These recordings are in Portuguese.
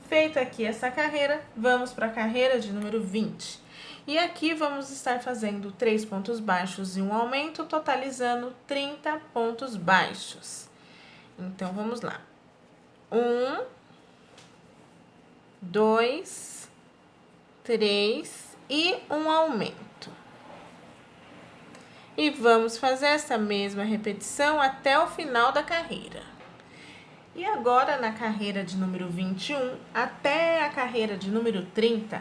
Feita aqui essa carreira, vamos para a carreira de número 20. E aqui vamos estar fazendo 3 pontos baixos e um aumento, totalizando 30 pontos baixos. Então, vamos lá. 1, 2, 3 e um aumento. E vamos fazer essa mesma repetição até o final da carreira. E agora, na carreira de número 21 até a carreira de número 30,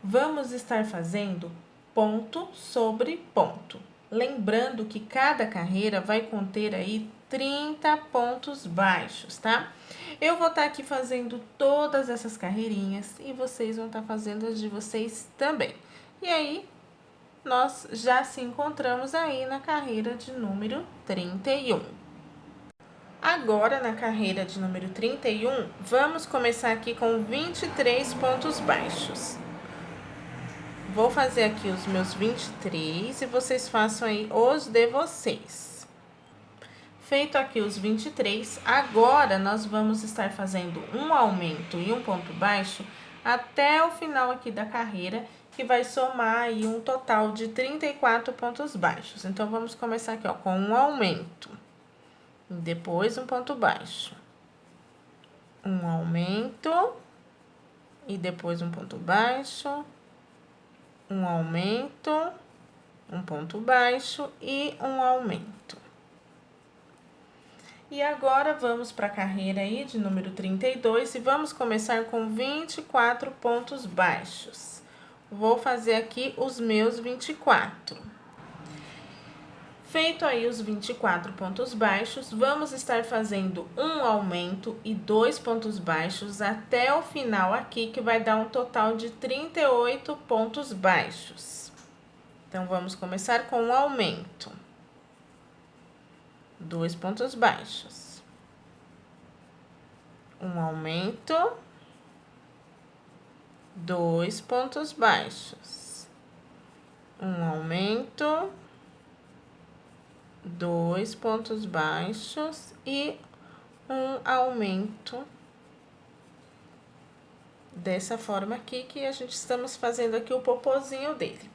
vamos estar fazendo ponto sobre ponto. Lembrando que cada carreira vai conter aí 30 pontos baixos, tá? Eu vou estar aqui fazendo todas essas carreirinhas e vocês vão estar fazendo as de vocês também. E aí, nós já se encontramos aí na carreira de número 31. Agora, na carreira de número 31, vamos começar aqui com 23 pontos baixos. Vou fazer aqui os meus 23 e vocês façam aí os de vocês. Feito aqui os 23, agora nós vamos estar fazendo um aumento e um ponto baixo até o final aqui da carreira, que vai somar aí um total de 34 pontos baixos. Então, vamos começar aqui, ó, com um aumento. Depois um ponto baixo, um aumento e depois um ponto baixo, um aumento, um ponto baixo e um aumento. E agora vamos para a carreira aí de número 32 e vamos começar com 24 pontos baixos. Vou fazer aqui os meus 24. Feito aí os 24 pontos baixos, vamos estar fazendo um aumento e 2 pontos baixos até o final aqui, que vai dar um total de 38 pontos baixos. Então, vamos começar com um aumento. 2 pontos baixos. Um aumento. 2 pontos baixos. Um aumento. 2 pontos baixos e um aumento, dessa forma aqui que a gente estamos fazendo aqui o popozinho dele.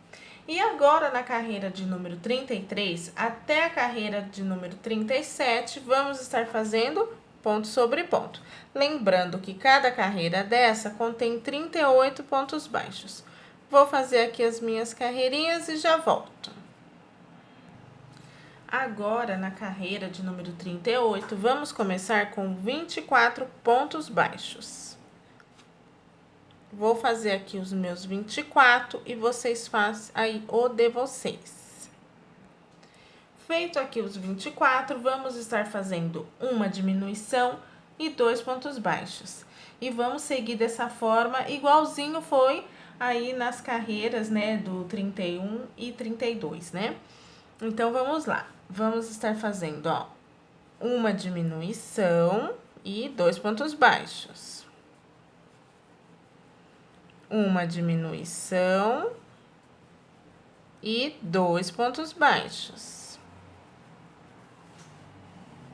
E agora, na carreira de número 33 até a carreira de número 37, vamos estar fazendo ponto sobre ponto. Lembrando que cada carreira dessa contém 38 pontos baixos. Vou fazer aqui as minhas carreirinhas e já volto. Agora, na carreira de número 38, vamos começar com 24 pontos baixos. Vou fazer aqui os meus 24 e vocês fazem aí o de vocês. Feito aqui os 24, vamos estar fazendo uma diminuição e 2 pontos baixos. E vamos seguir dessa forma, igualzinho foi aí nas carreiras, né, do 31 e 32, né? Então, vamos lá. Vamos estar fazendo, ó, uma diminuição e 2 pontos baixos. Uma diminuição e 2 pontos baixos.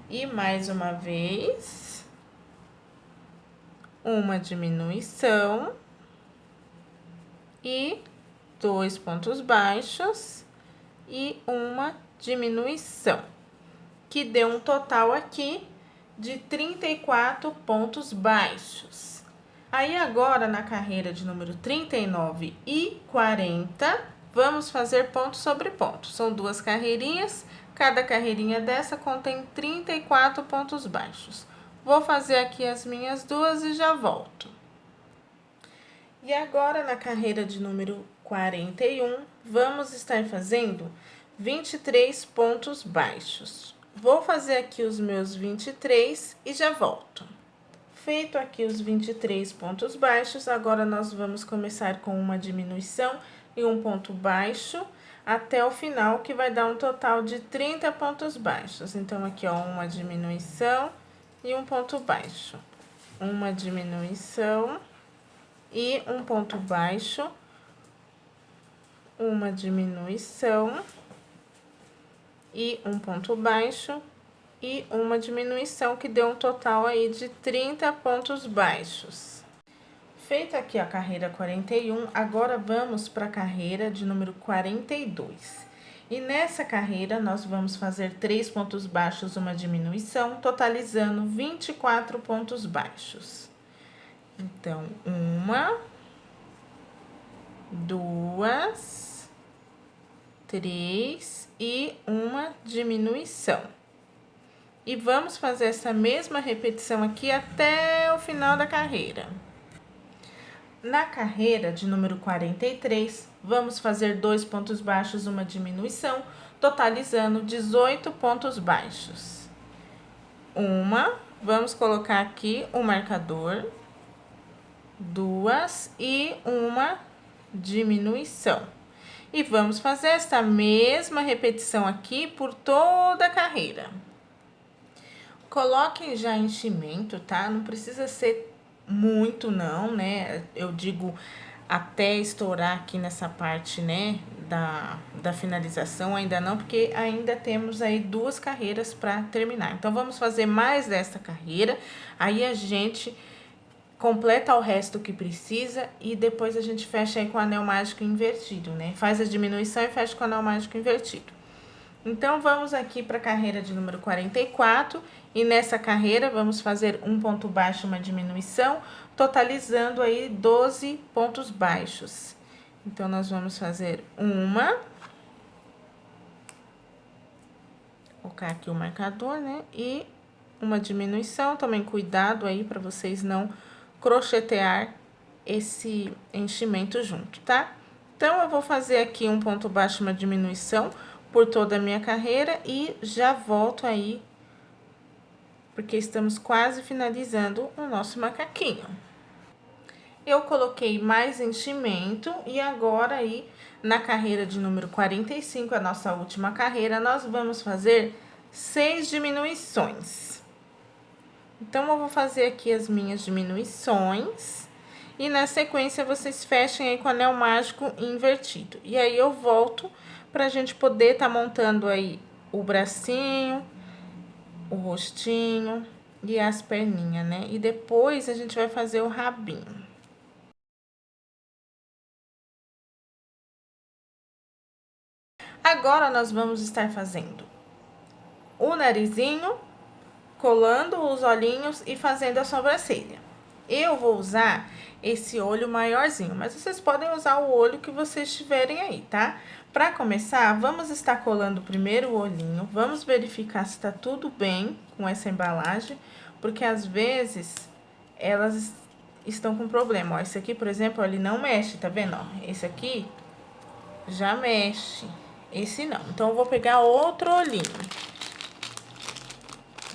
E mais uma vez, uma diminuição e 2 pontos baixos e uma diminuição, que deu um total aqui de 34 pontos baixos. Aí agora, na carreira de número 39 e 40, vamos fazer ponto sobre ponto. São 2 carreirinhas, cada carreirinha dessa contém 34 pontos baixos. Vou fazer aqui as minhas 2 e já volto. E agora, na carreira de número 41, vamos estar fazendo 23 pontos baixos. Vou fazer aqui os meus 23 e já volto. Feito aqui os 23 pontos baixos, agora nós vamos começar com uma diminuição e um ponto baixo até o final, que vai dar um total de 30 pontos baixos. Então, aqui, ó, uma diminuição e um ponto baixo. Uma diminuição e um ponto baixo. Uma diminuição e um ponto baixo e uma diminuição, que deu um total aí de 30 pontos baixos. Feita aqui a carreira 41, agora vamos para a carreira de número 42. E nessa carreira, nós vamos fazer 3 pontos baixos, uma diminuição, totalizando 24 pontos baixos. Então, 1, 2, 3 e uma diminuição. E vamos fazer essa mesma repetição aqui até o final da carreira. Na carreira de número 43, vamos fazer 2 pontos baixos, uma diminuição, totalizando 18 pontos baixos. Vamos colocar aqui o marcador, 2 e uma diminuição. E vamos fazer essa mesma repetição aqui por toda a carreira. Coloquem já enchimento, tá? Não precisa ser muito não, né? Eu digo até estourar aqui nessa parte, né, da finalização, ainda não, porque ainda temos aí 2 carreiras para terminar. Então, vamos fazer mais dessa carreira, aí a gente completa o resto que precisa e depois a gente fecha aí com o anel mágico invertido, né? Faz a diminuição e fecha com o anel mágico invertido. Então, vamos aqui para a carreira de número 44 e nessa carreira vamos fazer um ponto baixo, uma diminuição, totalizando aí 12 pontos baixos. Então, nós vamos fazer colocar aqui o marcador, né? E uma diminuição, tomem cuidado aí para vocês não crochetear esse enchimento junto, tá? Então, eu vou fazer aqui um ponto baixo, uma diminuição por toda a minha carreira e já volto aí, porque estamos quase finalizando o nosso macaquinho. Eu coloquei mais enchimento e agora aí, na carreira de número 45, a nossa última carreira, nós vamos fazer 6 diminuições. Então, eu vou fazer aqui as minhas diminuições e na sequência vocês fechem aí com o anel mágico invertido. E aí, eu volto pra gente poder tá montando aí o bracinho, o rostinho e as perninhas, né? E depois a gente vai fazer o rabinho. Agora, nós vamos estar fazendo o narizinho, colando os olhinhos e fazendo a sobrancelha. Eu vou usar esse olho maiorzinho, mas vocês podem usar o olho que vocês tiverem aí, tá? Para começar, vamos estar colando primeiro o olhinho, vamos verificar se tá tudo bem com essa embalagem, porque às vezes elas estão com problema. Ó, esse aqui, por exemplo, ele não mexe, tá vendo? Ó, esse aqui já mexe, esse não. Então, eu vou pegar outro olhinho.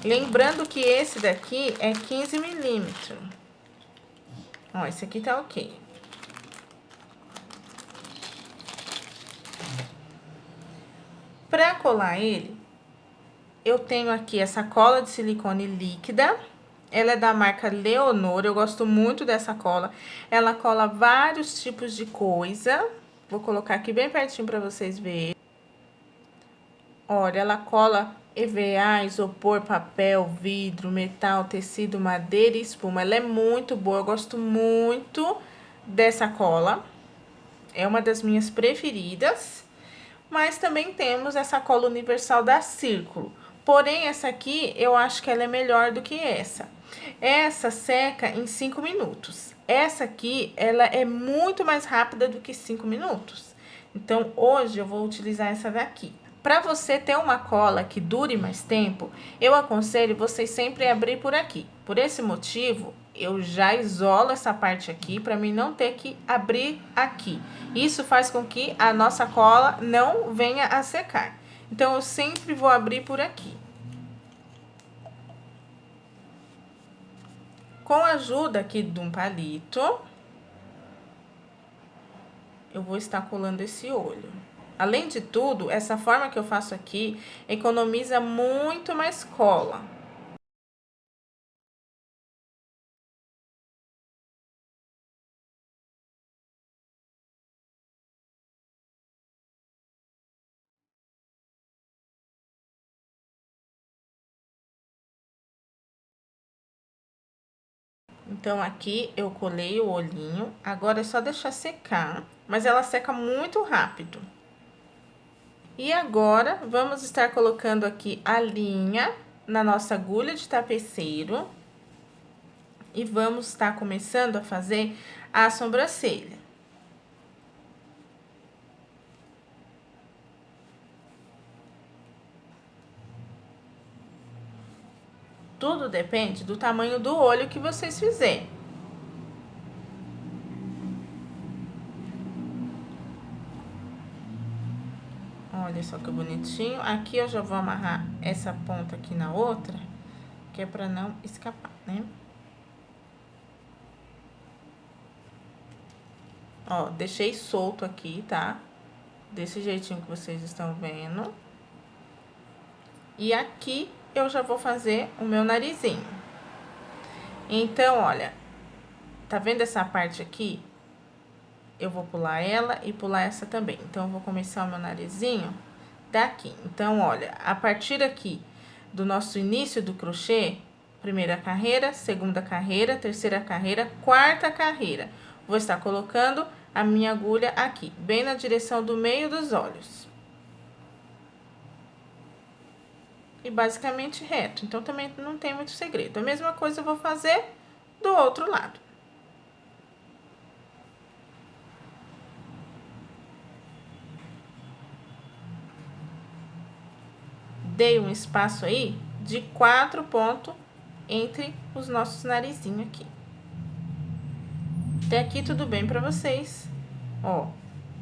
Lembrando que esse daqui é 15 milímetros. Ó, esse aqui tá ok. Pra colar ele, eu tenho aqui essa cola de silicone líquida. Ela é da marca Leonor, eu gosto muito dessa cola. Ela cola vários tipos de coisa. Vou colocar aqui bem pertinho pra vocês verem. Olha, ela cola EVA, isopor, papel, vidro, metal, tecido, madeira e espuma. Ela é muito boa, eu gosto muito dessa cola. É uma das minhas preferidas. Mas também temos essa cola universal da Círculo. Porém, essa aqui, eu acho que ela é melhor do que essa. Essa seca em 5 minutos. Essa aqui, ela é muito mais rápida do que 5 minutos. Então, hoje eu vou utilizar essa daqui. Para você ter uma cola que dure mais tempo, eu aconselho vocês sempre abrir por aqui. Por esse motivo, eu já isolo essa parte aqui para mim não ter que abrir aqui. Isso faz com que a nossa cola não venha a secar. Então, eu sempre vou abrir por aqui. Com a ajuda aqui de um palito, eu vou estar colando esse olho. Além de tudo, essa forma que eu faço aqui economiza muito mais cola. Então, aqui eu colei o olhinho, agora é só deixar secar, mas ela seca muito rápido. E agora, vamos estar colocando aqui a linha na nossa agulha de tapeceiro. E vamos estar começando a fazer a sobrancelha. Tudo depende do tamanho do olho que vocês fizerem. Olha só que bonitinho. Aqui eu já vou amarrar essa ponta aqui na outra, que é pra não escapar, né? Ó, deixei solto aqui, tá? Desse jeitinho que vocês estão vendo. E aqui eu já vou fazer o meu narizinho. Então, olha, tá vendo essa parte aqui? Eu vou pular ela e pular essa também. Então, eu vou começar o meu narizinho daqui. Então, olha, a partir aqui do nosso início do crochê, primeira carreira, segunda carreira, terceira carreira, quarta carreira. Vou estar colocando a minha agulha aqui, bem na direção do meio dos olhos. E basicamente reto, então também não tem muito segredo. A mesma coisa eu vou fazer do outro lado. Dei um espaço aí de 4 pontos entre os nossos narizinhos aqui. Até aqui tudo bem pra vocês. Ó,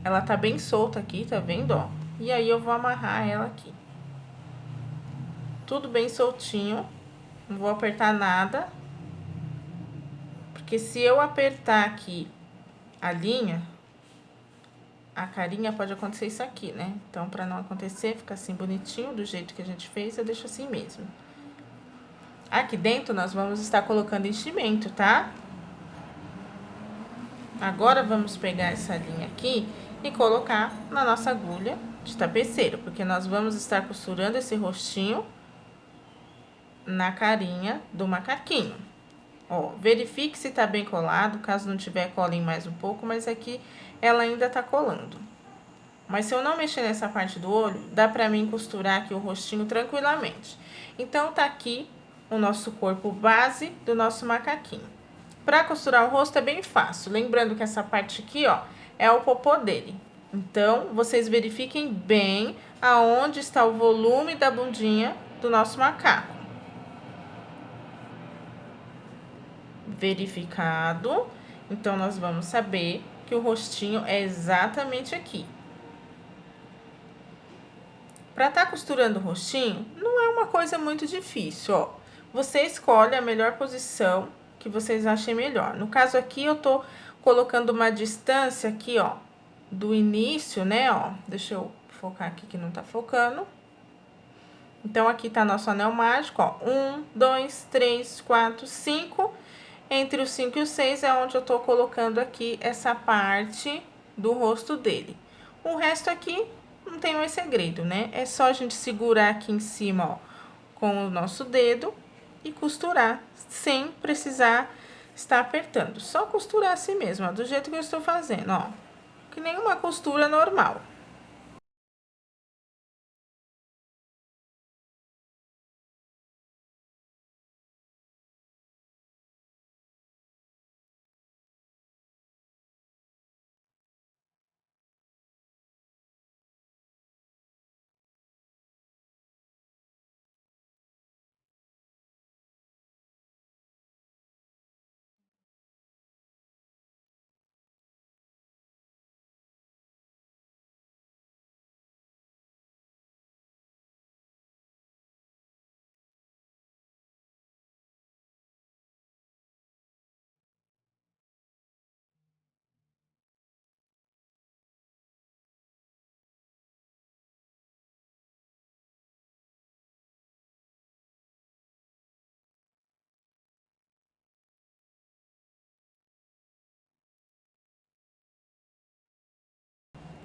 ela tá bem solta aqui, tá vendo, ó? E aí, eu vou amarrar ela aqui. Tudo bem soltinho. Não vou apertar nada. Porque se eu apertar aqui a linha, a carinha, pode acontecer isso aqui, né? Então, pra não acontecer, fica assim bonitinho, do jeito que a gente fez, eu deixo assim mesmo. Aqui dentro, nós vamos estar colocando enchimento, tá? Agora, vamos pegar essa linha aqui e colocar na nossa agulha de tapeceiro, porque nós vamos estar costurando esse rostinho na carinha do macaquinho. Ó, verifique se tá bem colado, caso não tiver, colhem mais um pouco, mas aqui ela ainda tá colando. Mas se eu não mexer nessa parte do olho, dá pra mim costurar aqui o rostinho tranquilamente. Então, tá aqui o nosso corpo base do nosso macaquinho. Pra costurar o rosto é bem fácil, lembrando que essa parte aqui, ó, é o popô dele. Então, vocês verifiquem bem aonde está o volume da bundinha do nosso macaco. Verificado, então nós vamos saber que o rostinho é exatamente aqui. Pra tá costurando o rostinho, não é uma coisa muito difícil, ó. Você escolhe a melhor posição que vocês achem melhor. No caso aqui, eu tô colocando uma distância aqui, ó, do início, né, ó. Deixa eu focar aqui que não tá focando. Então, aqui tá nosso anel mágico, ó. 1, 2, 3, 4, 5. Entre o 5 e o 6 é onde eu tô colocando aqui essa parte do rosto dele. O resto aqui não tem mais segredo, né? É só a gente segurar aqui em cima, ó, com o nosso dedo e costurar, sem precisar estar apertando. Só costurar assim mesmo, ó, do jeito que eu estou fazendo, ó. Que nem uma costura normal.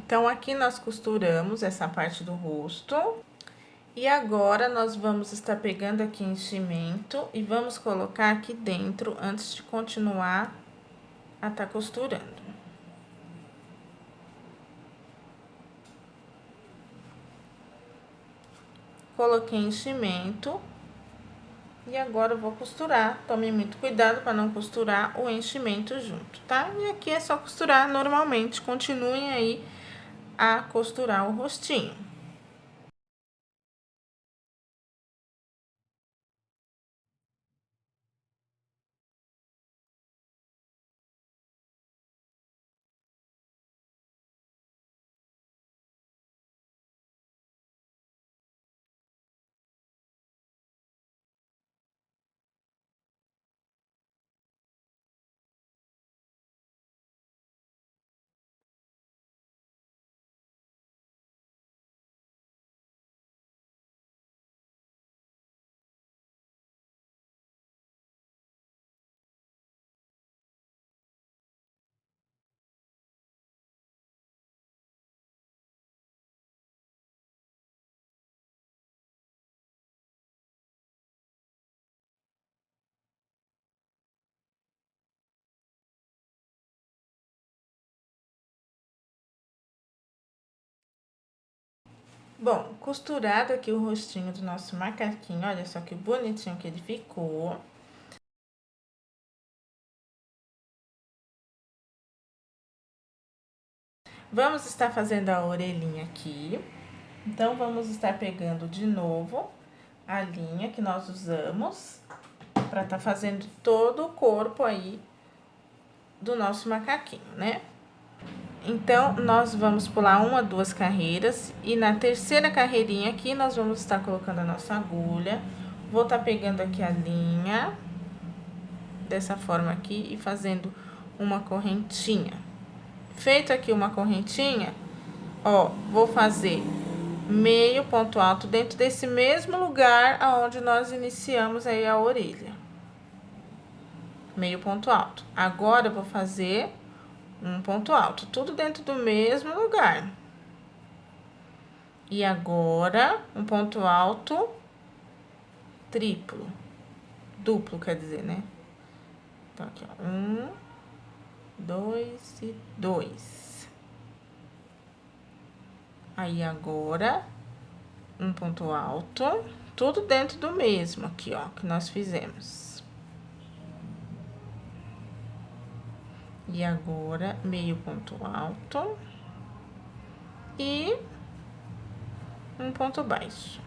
Então, aqui nós costuramos essa parte do rosto. E agora, nós vamos estar pegando aqui enchimento e vamos colocar aqui dentro antes de continuar a tá costurando. Coloquei enchimento e agora eu vou costurar. Tome muito cuidado para não costurar o enchimento junto, tá? E aqui é só costurar normalmente. Continuem aí a costurar o rostinho. Bom, costurado aqui o rostinho do nosso macaquinho, olha só que bonitinho que ele ficou. Vamos estar fazendo a orelhinha aqui. Então, vamos estar pegando de novo a linha que nós usamos para tá fazendo todo o corpo aí do nosso macaquinho, né? Então, nós vamos pular 1, 2 carreiras e na terceira carreirinha aqui, nós vamos estar colocando a nossa agulha. Vou estar pegando aqui a linha, dessa forma aqui, e fazendo uma correntinha. Feito aqui uma correntinha, ó, vou fazer meio ponto alto dentro desse mesmo lugar aonde nós iniciamos aí a orelha. Meio ponto alto. Agora, eu vou fazer um ponto alto, tudo dentro do mesmo lugar. E agora, um ponto alto triplo, duplo, quer dizer, né? Então, aqui, ó, 1, 2 e 2. Aí, agora, um ponto alto, tudo dentro do mesmo aqui, ó, que nós fizemos. E agora, meio ponto alto e um ponto baixo.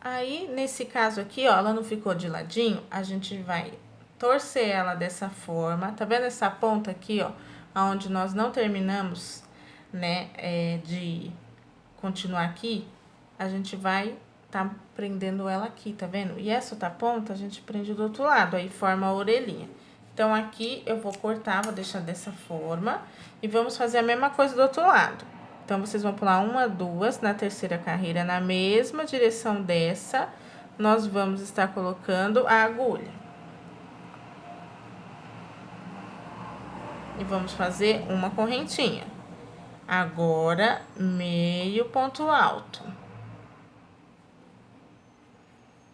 Aí, nesse caso aqui, ó, ela não ficou de ladinho, a gente vai torcer ela dessa forma. Tá vendo essa ponta aqui, ó, aonde nós não terminamos, né, de continuar aqui? A gente vai tá prendendo ela aqui, tá vendo? E essa outra ponta a gente prende do outro lado, aí forma a orelhinha. Então, aqui eu vou cortar, vou deixar dessa forma e vamos fazer a mesma coisa do outro lado. Então, vocês vão pular 1, 2 na terceira carreira, na mesma direção dessa, nós vamos estar colocando a agulha. E vamos fazer uma correntinha. Agora, meio ponto alto.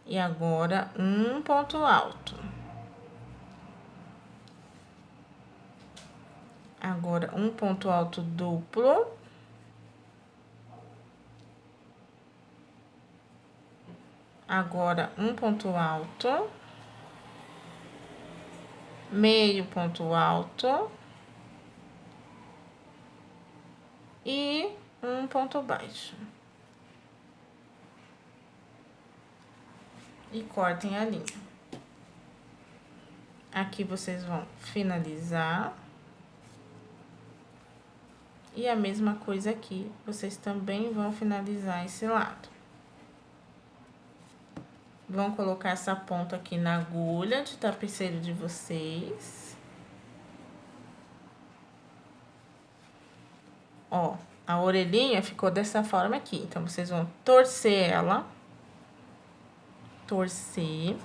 E agora, um ponto alto. Agora, um ponto alto duplo. Agora, um ponto alto. Meio ponto alto. E um ponto baixo. E cortem a linha. Aqui vocês vão finalizar. E a mesma coisa aqui, vocês também vão finalizar esse lado. Vão colocar essa ponta aqui na agulha de tapeceiro de vocês. Ó, a orelhinha ficou dessa forma aqui. Então, vocês vão torcer ela. Torcer.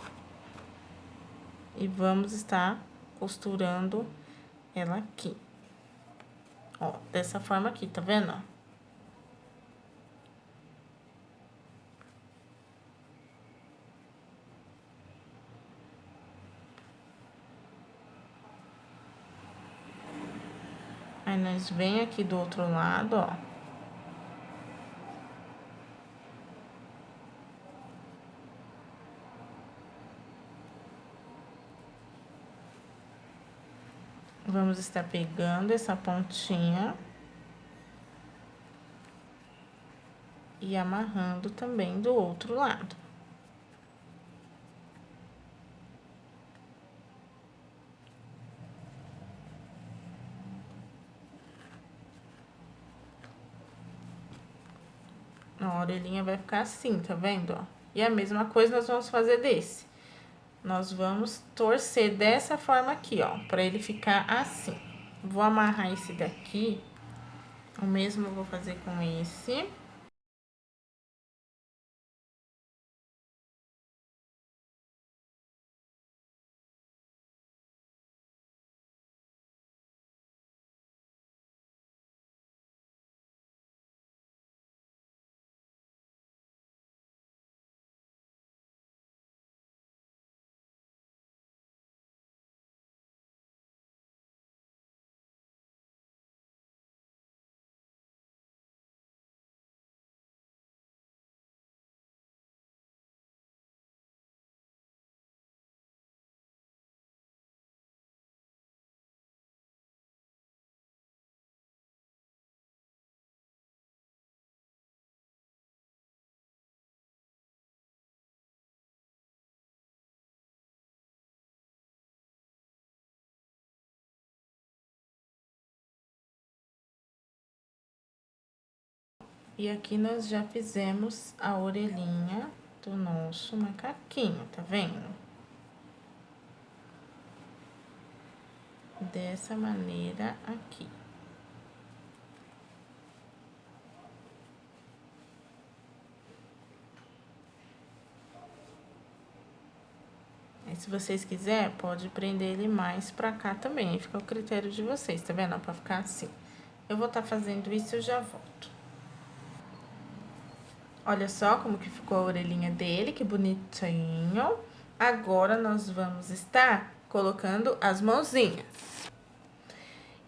E vamos estar costurando ela aqui. Ó, dessa forma aqui, tá vendo? nós vem aqui do outro lado, ó. Vamos estar pegando essa pontinha e amarrando também do outro lado. A orelhinha vai ficar assim, tá vendo, ó? E a mesma coisa nós vamos fazer desse. Nós vamos torcer dessa forma aqui, ó, pra ele ficar assim. Vou amarrar esse daqui. O mesmo eu vou fazer com esse. E aqui nós já fizemos a orelhinha do nosso macaquinho, tá vendo? Dessa maneira aqui. Aí, se vocês quiserem, pode prender ele mais pra cá também, aí fica ao critério de vocês, tá vendo? Pra ficar assim. Eu vou estar fazendo isso e eu já volto. Olha só como que ficou a orelhinha dele, que bonitinho. Agora, nós vamos estar colocando as mãozinhas.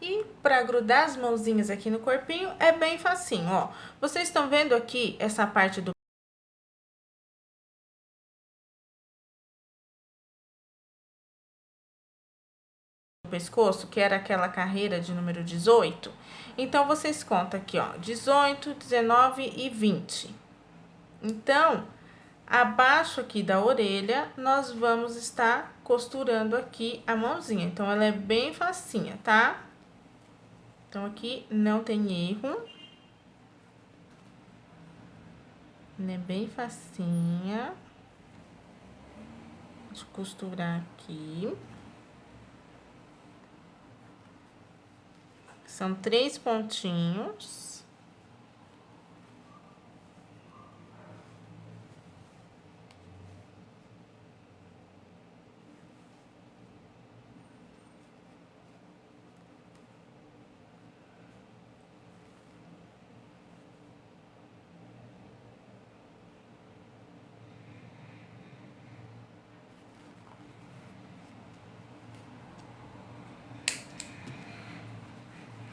E pra grudar as mãozinhas aqui no corpinho, é bem facinho, ó. Vocês estão vendo aqui essa parte do pescoço, que era aquela carreira de número 18? Então, vocês contam aqui, ó, 18, 19 e 20. Então, abaixo aqui da orelha, nós vamos estar costurando aqui a mãozinha. Então, ela é bem facinha, tá? Então, aqui não tem erro. Ela é bem facinha de costurar aqui. São 3 pontinhos.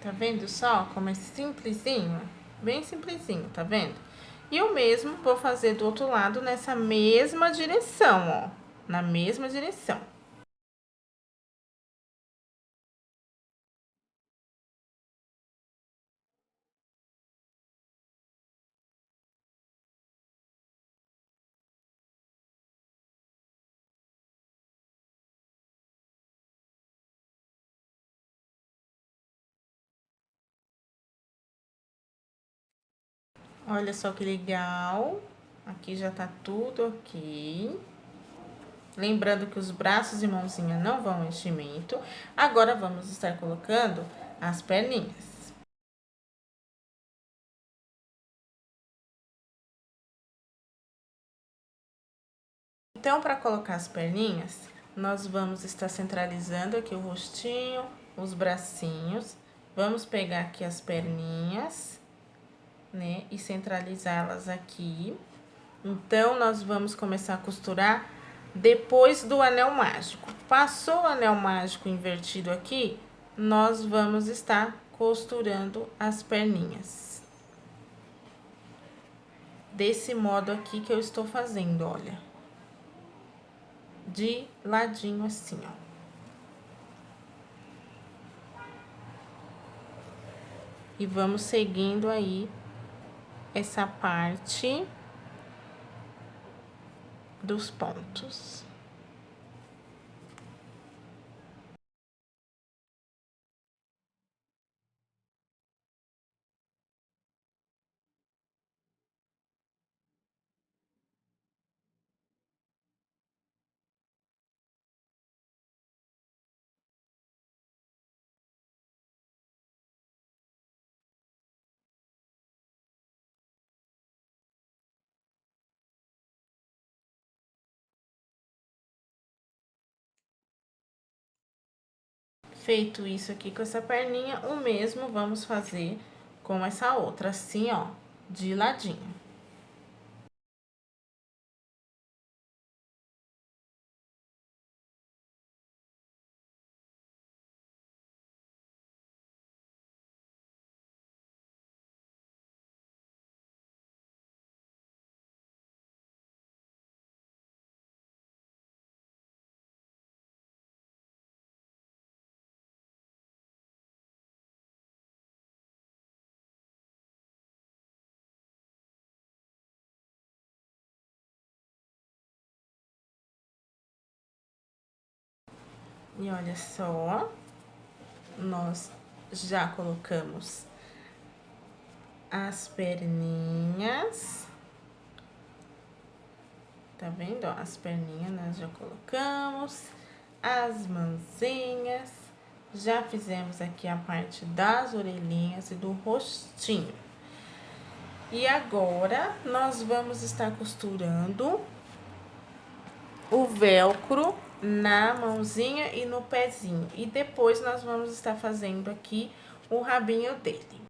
Tá vendo só como é simplesinho? Bem simplesinho, tá vendo? E o mesmo vou fazer do outro lado nessa mesma direção, ó. Na mesma direção. Olha só que legal. Aqui já tá tudo ok. Lembrando que os braços e mãozinha não vão enchimento. Agora, vamos estar colocando as perninhas. Então, para colocar as perninhas, nós vamos estar centralizando aqui o rostinho, os bracinhos. Vamos pegar aqui as perninhas, né, e centralizá-las aqui. Então, nós vamos começar a costurar depois do anel mágico. Passou o anel mágico invertido aqui, nós vamos estar costurando as perninhas. Desse modo aqui que eu estou fazendo, olha. De ladinho assim, ó. E vamos seguindo aí essa parte dos pontos. Feito isso aqui com essa perninha, o mesmo vamos fazer com essa outra, assim, ó, de ladinho. E olha só, nós já colocamos as perninhas. Tá vendo, ó? As perninhas nós já colocamos, as mãozinhas, já fizemos aqui a parte das orelhinhas e do rostinho. E agora, nós vamos estar costurando o velcro na mãozinha e no pezinho. E depois, nós vamos estar fazendo aqui o rabinho dele.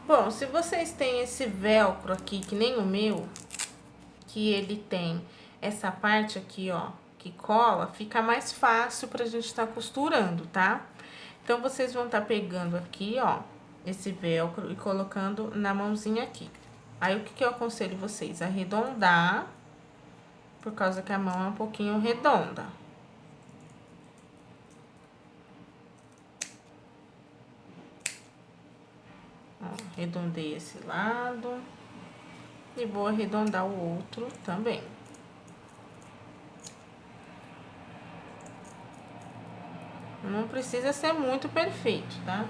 Bom, se vocês têm esse velcro aqui, que nem o meu, que ele tem essa parte aqui, ó, que cola, fica mais fácil pra gente estar costurando, tá? Então, vocês vão estar pegando aqui, ó, esse velcro e colocando na mãozinha aqui. Aí, o que eu aconselho vocês? Arredondar, por causa que a mão é um pouquinho redonda. Ó, arredondei esse lado. E vou arredondar o outro também. Não precisa ser muito perfeito, tá?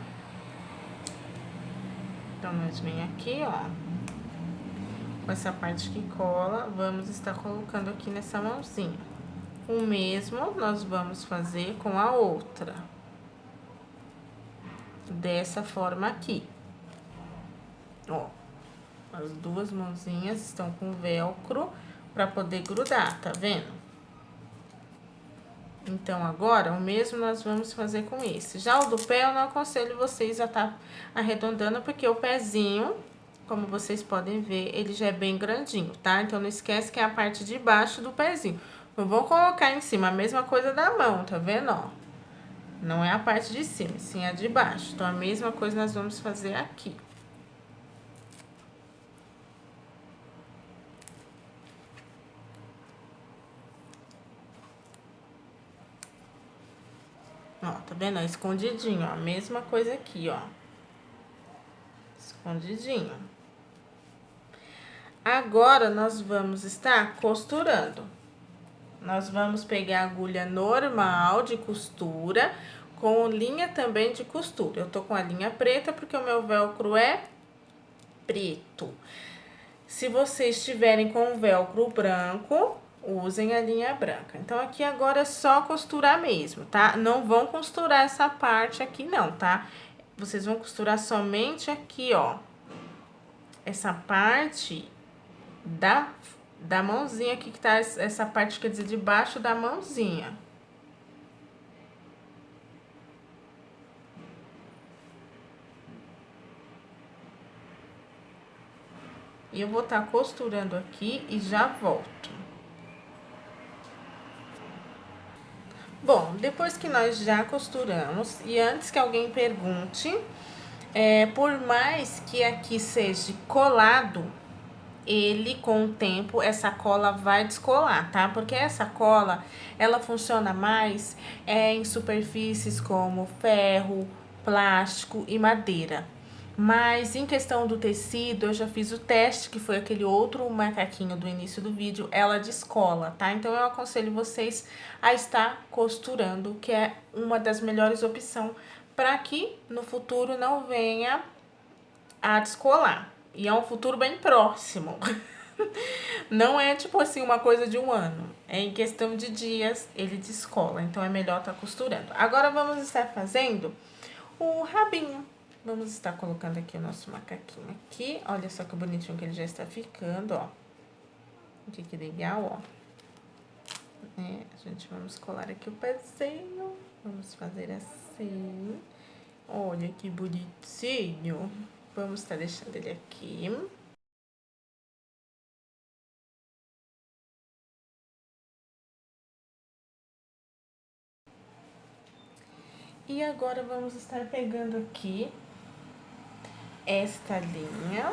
Então, nós vem aqui, ó. Com essa parte que cola, vamos estar colocando aqui nessa mãozinha. O mesmo nós vamos fazer com a outra. Dessa forma aqui. Ó. As duas mãozinhas estão com velcro pra poder grudar, tá vendo? Então, agora, o mesmo nós vamos fazer com esse. Já o do pé, eu não aconselho vocês a tá arredondando, porque o pezinho, como vocês podem ver, ele já é bem grandinho, tá? Então, não esquece que é a parte de baixo do pezinho. Não vou colocar em cima, a mesma coisa da mão, tá vendo, ó? Não é a parte de cima, sim a de baixo. Então, a mesma coisa nós vamos fazer aqui. Ó, tá vendo? Escondidinho, ó. A mesma coisa aqui, ó. Escondidinho. Agora, nós vamos estar costurando. Nós vamos pegar a agulha normal de costura, com linha também de costura. Eu tô com a linha preta, porque o meu velcro é preto. Se vocês estiverem com o velcro branco, usem a linha branca. Então, aqui agora é só costurar mesmo, tá? Não vão costurar essa parte aqui não, tá? Vocês vão costurar somente aqui, ó. Essa parte da mãozinha aqui, que tá essa parte, quer dizer, debaixo da mãozinha. E eu vou estar costurando aqui e já volto. Bom, depois que nós já costuramos, e antes que alguém pergunte, por mais que aqui seja colado, ele com o tempo, essa cola vai descolar, tá? Porque essa cola, ela funciona mais em superfícies como ferro, plástico e madeira. Mas em questão do tecido, eu já fiz o teste, que foi aquele outro macaquinho do início do vídeo, ela descola, tá? Então eu aconselho vocês a estar costurando, que é uma das melhores opções para que no futuro não venha a descolar. E é um futuro bem próximo. Não é tipo assim uma coisa de um ano. É em questão de dias ele descola. Então é melhor estar costurando. Agora vamos estar fazendo o rabinho. Vamos estar colocando aqui o nosso macaquinho aqui. Olha só que bonitinho que ele já está ficando, ó. Que legal, ó. A gente vamos colar aqui o pezinho. Vamos fazer assim. Olha que bonitinho. Vamos estar deixando ele aqui. E agora vamos estar pegando aqui esta linha.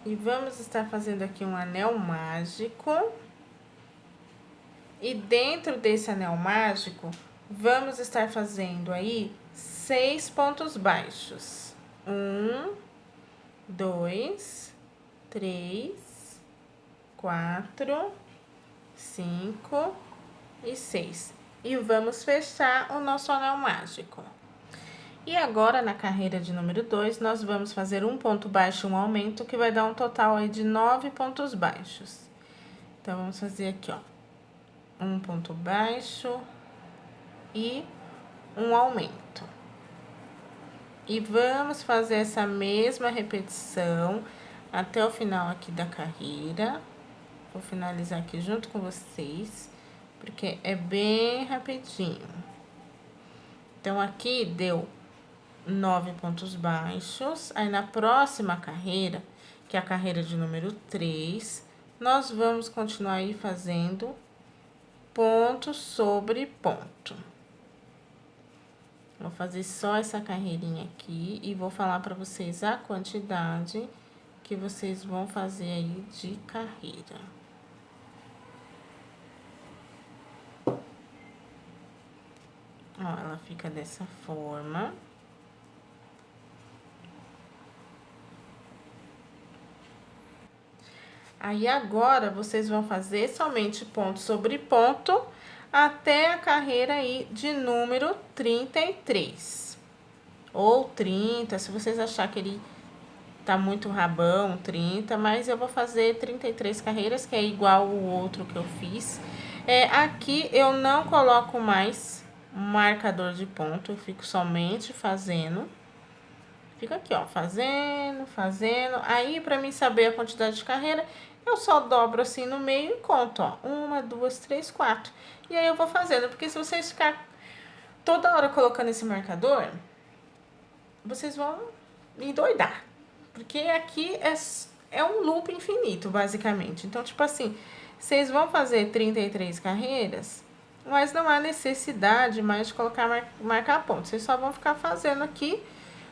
E vamos estar fazendo aqui um anel mágico. E dentro desse anel mágico, vamos estar fazendo aí 6 pontos baixos. 1, 2, 3, 4, 5 e 6. E vamos fechar o nosso anel mágico. E agora, na carreira de número 2, nós vamos fazer um ponto baixo e um aumento, que vai dar um total aí de 9 pontos baixos. Então, vamos fazer aqui, ó, um ponto baixo e um aumento. E vamos fazer essa mesma repetição até o final aqui da carreira. Vou finalizar aqui junto com vocês, porque é bem rapidinho. Então, aqui deu 9 pontos baixos. Aí, na próxima carreira, que é a carreira de número 3, nós vamos continuar aí fazendo ponto sobre ponto. Vou fazer só essa carreirinha aqui e vou falar para vocês a quantidade que vocês vão fazer aí de carreira. Ó, ela fica dessa forma. Aí, agora, vocês vão fazer somente ponto sobre ponto até a carreira aí de número 33. Ou 30, se vocês acharem que ele tá muito rabão, 30, mas eu vou fazer 33 carreiras, que é igual o outro que eu fiz. Aqui eu não coloco mais marcador de ponto, eu fico somente fazendo. Fica aqui, ó, fazendo. Aí, pra mim saber a quantidade de carreira, eu só dobro assim no meio e conto, ó. 1, 2, 3, 4. E aí eu vou fazendo, porque se vocês ficar toda hora colocando esse marcador, vocês vão endoidar. Porque aqui é um loop infinito, basicamente. Então, tipo assim, vocês vão fazer 33 carreiras, mas não há necessidade mais de colocar marcar ponto. Vocês só vão ficar fazendo aqui.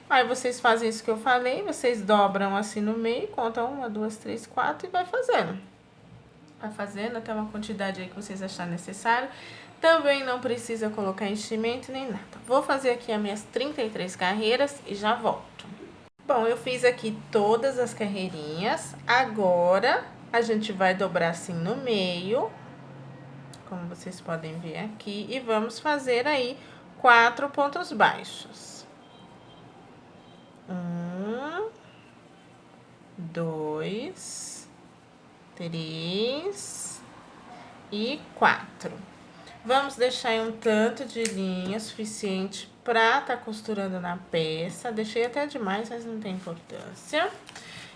Aí vocês fazem isso que eu falei, vocês dobram assim no meio, contam 1, 2, 3, 4 e vai fazendo. Vai fazendo até uma quantidade aí que vocês acharem necessário. Também não precisa colocar enchimento nem nada. Vou fazer aqui as minhas 33 carreiras e já volto. Bom, eu fiz aqui todas as carreirinhas. Agora, a gente vai dobrar assim no meio, como vocês podem ver aqui, e vamos fazer aí 4 pontos baixos. 1, 2, 3 e 4. Vamos deixar aí um tanto de linha suficiente pra tá costurando na peça. Deixei até demais, mas não tem importância.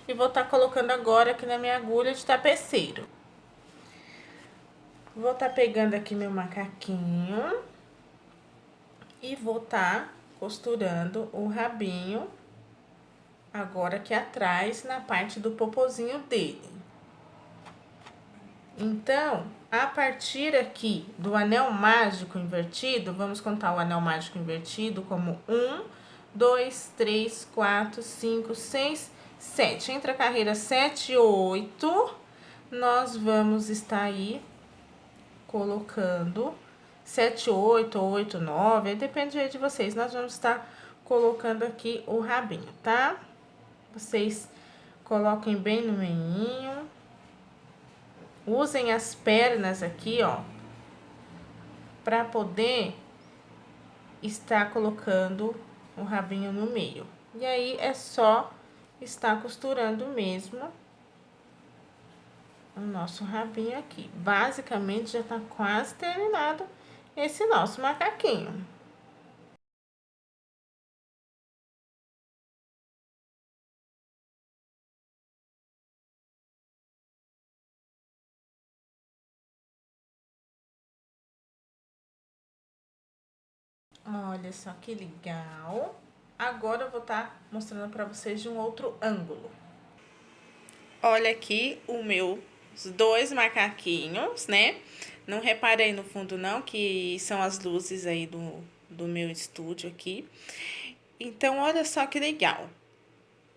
E vou tá colocando agora aqui na minha agulha de tapeceiro. Vou tá pegando aqui meu macaquinho e vou tá costurando o rabinho agora aqui atrás, na parte do popozinho dele. Então, a partir aqui do anel mágico invertido, vamos contar o anel mágico invertido como 1, 2, 3, 4, 5, 6, 7. Entre a carreira 7 e 8, nós vamos estar aí colocando 7, 8 ou 8, 9, depende aí de vocês. Nós vamos estar colocando aqui o rabinho, tá? Vocês coloquem bem no meinho. Usem as pernas aqui, ó, para poder estar colocando o rabinho no meio. E aí, é só estar costurando mesmo o nosso rabinho aqui. Basicamente, já tá quase terminado esse nosso macaquinho. Olha só que legal. Agora eu vou estar mostrando para vocês de um outro ângulo. Olha aqui os meus dois macaquinhos, né? Não reparei no fundo não, que são as luzes aí do meu estúdio aqui. Então, olha só que legal.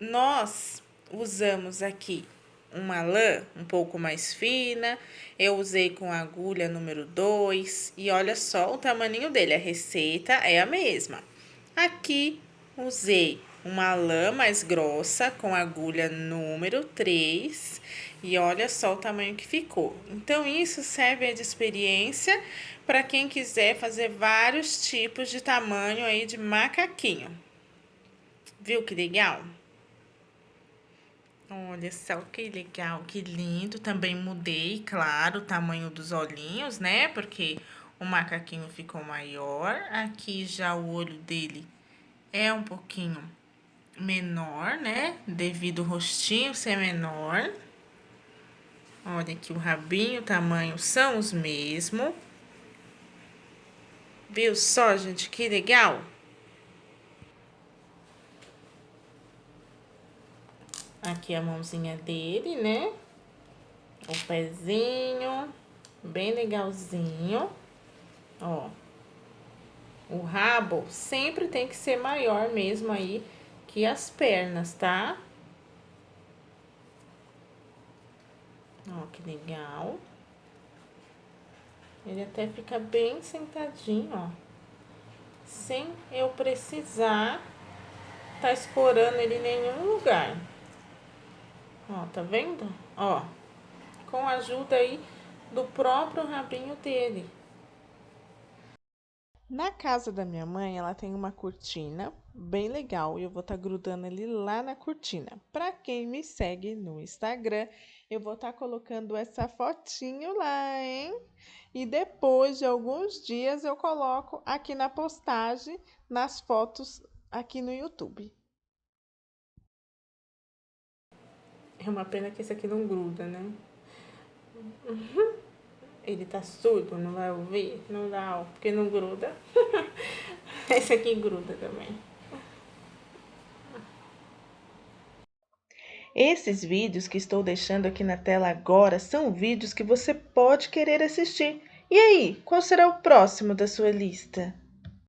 Nós usamos aqui uma lã um pouco mais fina, eu usei com agulha número 2 e olha só o tamaninho dele, a receita é a mesma. Aqui usei uma lã mais grossa com agulha número 3 e olha só o tamanho que ficou. Então, isso serve de experiência para quem quiser fazer vários tipos de tamanho aí de macaquinho. Viu que legal? Olha só que legal, que lindo. Também mudei, claro, o tamanho dos olhinhos, né? Porque o macaquinho ficou maior. Aqui já o olho dele é um pouquinho menor, né? Devido ao rostinho ser menor. Olha aqui o rabinho, o tamanho são os mesmos. Viu só, gente, que legal? Aqui a mãozinha dele, né? O pezinho, bem legalzinho. Ó. O rabo sempre tem que ser maior mesmo aí que as pernas, tá? Ó, que legal. Ele até fica bem sentadinho, ó. Sem eu precisar tá escorando ele em nenhum lugar. Ó, tá vendo? Ó, com a ajuda aí do próprio rabinho dele. Na casa da minha mãe, ela tem uma cortina bem legal e eu vou estar grudando ele lá na cortina. Para quem me segue no Instagram, eu vou estar colocando essa fotinho lá, hein? E depois de alguns dias eu coloco aqui na postagem, nas fotos aqui no YouTube. É uma pena que esse aqui não gruda, né? Ele tá surdo, não vai ouvir? Não dá, porque não gruda. Esse aqui gruda também. Esses vídeos que estou deixando aqui na tela agora são vídeos que você pode querer assistir. E aí, qual será o próximo da sua lista?